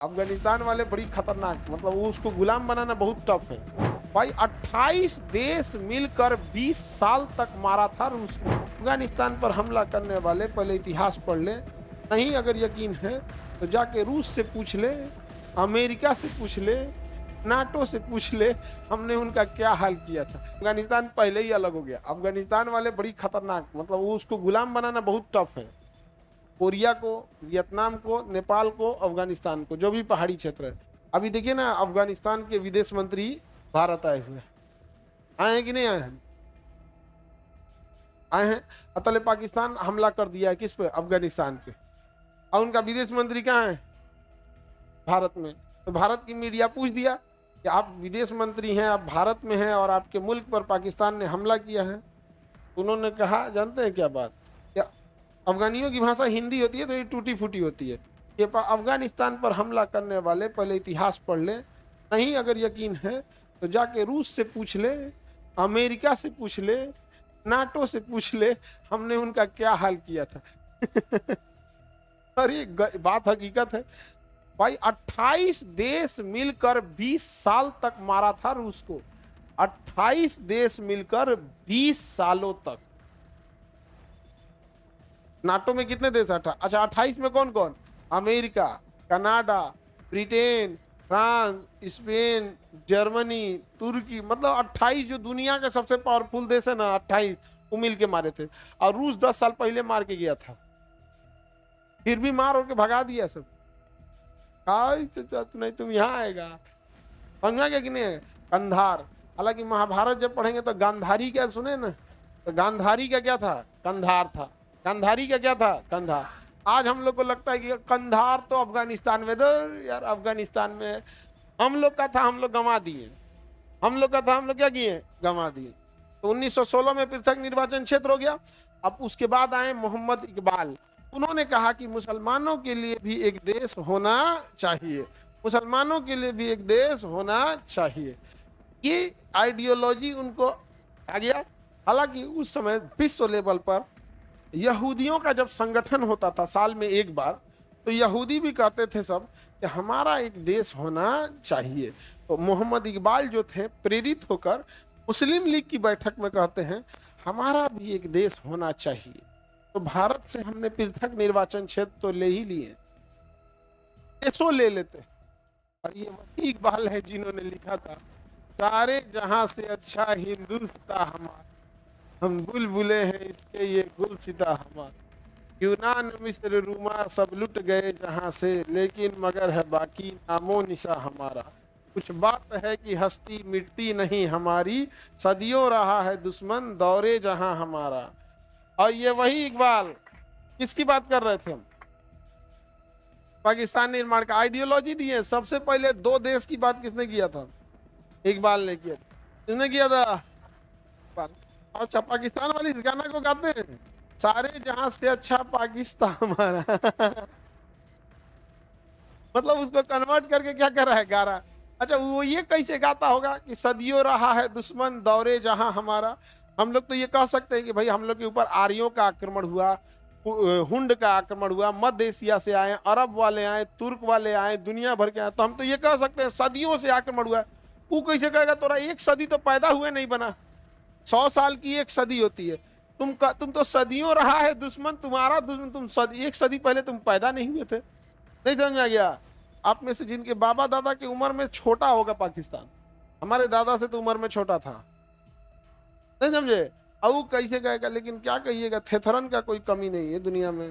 अफगानिस्तान वाले बड़ी खतरनाक, मतलब वो उसको गुलाम बनाना बहुत टफ है भाई। 28 देश मिलकर 20 साल तक मारा था रूस को। अफगानिस्तान पर हमला करने वाले पहले इतिहास पढ़ ले, नहीं अगर यकीन है तो जाके रूस से पूछ ले, अमेरिका से पूछ ले, नाटो से पूछ ले, हमने उनका क्या हाल किया था। अफगानिस्तान पहले ही अलग हो गया। अफगानिस्तान वाले बड़ी खतरनाक, मतलब वो उसको गुलाम बनाना बहुत टफ है। कोरिया को, वियतनाम को, नेपाल को, अफगानिस्तान को, जो भी पहाड़ी क्षेत्र है। अभी देखिए ना, अफगानिस्तान के विदेश मंत्री भारत आए हुए हैं। आए हैं कि नहीं आए हैं? आए हैं। अतले पाकिस्तान हमला कर दिया है किस पे? अफगानिस्तान पे। और उनका विदेश मंत्री कहाँ है? भारत में। तो भारत की मीडिया पूछ दिया कि आप विदेश मंत्री हैं, आप भारत में हैं और आपके मुल्क पर पाकिस्तान ने हमला किया है। उन्होंने कहा, जानते हैं क्या बात, अफगानियों की भाषा हिंदी होती है तो ये टूटी फूटी होती है। ये अफगानिस्तान पर हमला करने वाले पहले इतिहास पढ़ ले, नहीं अगर यकीन है तो जाके रूस से पूछ ले, अमेरिका से पूछ ले, नाटो से पूछ ले, हमने उनका क्या हाल किया था। अरे बात हकीकत है भाई। 28 देश मिलकर 20 साल तक मारा था रूस को। 28 देश मिलकर 20 सालों तक। नाटो में कितने देश? अच्छा 28 में कौन कौन? America, Canada, Britain, France, Spain, Germany, तुर्की, मतलब 28 जो दुनिया के सबसे पावरफुल देश है ना, 28 वो मिल के मारे थे। और रूस 10 साल पहले मार के गया था, फिर भी मार होके भगा दिया सब। नहीं तुम यहाँ आएगा, समझा क्या कि नहीं? कंधार। हालांकि महाभारत जब पढ़ेंगे तो गांधारी क्या सुने ना, तो गांधारी का क्या था? कंधार था। गांधारी का क्या था? कंधार। आज हम लोग को लगता है कि कंधार तो अफगानिस्तान में, यार अफगानिस्तान में हम लोग का था, हम लोग गंवा दिए। हम लोग का था, हम लोग क्या किए? गंवा दिए। तो 1916 में पृथक निर्वाचन क्षेत्र हो गया। अब उसके बाद आए मोहम्मद इकबाल। उन्होंने कहा कि मुसलमानों के लिए भी एक देश होना चाहिए, मुसलमानों के लिए भी एक देश होना चाहिए। ये आइडियोलॉजी उनको आ गया। हालांकि उस समय विश्व लेवल पर यहूदियों का जब संगठन होता था साल में एक बार, तो यहूदी भी कहते थे सब कि हमारा एक देश होना चाहिए। तो मोहम्मद इकबाल जो थे, प्रेरित होकर मुस्लिम लीग की बैठक में कहते हैं हमारा भी एक देश होना चाहिए। तो भारत से हमने पृथक निर्वाचन क्षेत्र तो ले ही लिए, देशों ले लेते। और ये वही इकबाल है जिन्होंने लिखा था, सारे जहां से अच्छा हिंदुस्तान हमारा, हम बुलबुले हैं इसके ये गुलसिता हमारा। यूनान, मिस्र, रूमा सब लुट गए जहां से, लेकिन मगर है बाकी नामो निशा हमारा। कुछ बात है कि हस्ती मिटती नहीं हमारी, सदियों रहा है दुश्मन दौरे जहां हमारा। और ये वही इकबाल, किसकी बात कर रहे थे हम? पाकिस्तान निर्माण का आइडियोलॉजी दिए। सबसे पहले 2 देश की बात किसने किया था? इकबाल ने किया। किसने किया था? अच्छा, पाकिस्तान वाली इस गाना को गाते हैं, सारे जहां से अच्छा पाकिस्तान हमारा। मतलब उसको कन्वर्ट करके क्या कर रहा है? गा रहा है। अच्छा, वो ये कैसे गाता होगा कि सदियों रहा है दुश्मन दौरे जहां हमारा। हम लोग तो ये कह सकते हैं कि भाई हम लोग के ऊपर आर्यों का आक्रमण हुआ, हुंड का आक्रमण हुआ, मध्य एशिया से आए, अरब वाले आए, तुर्क वाले आए, दुनिया भर के आए। तो हम तो ये कह सकते हैं सदियों से आक्रमण हुआ। वो कैसे कहेगा? तोरा एक सदी तो पैदा हुए नहीं बना, 100 साल की एक सदी होती है। तुम तो सदियों रहा है दुश्मन, तुम्हारा दुश्मन, तुम एक सदी पहले तुम पैदा नहीं हुए थे। नहीं समझ में आ गया? आप में से जिनके बाबा दादा की उम्र में छोटा होगा पाकिस्तान, हमारे दादा से तो उम्र में छोटा था। नहीं समझे? अब कैसे कहेगा? लेकिन क्या कहिएगा, थेथरन का कोई कमी नहीं है दुनिया में।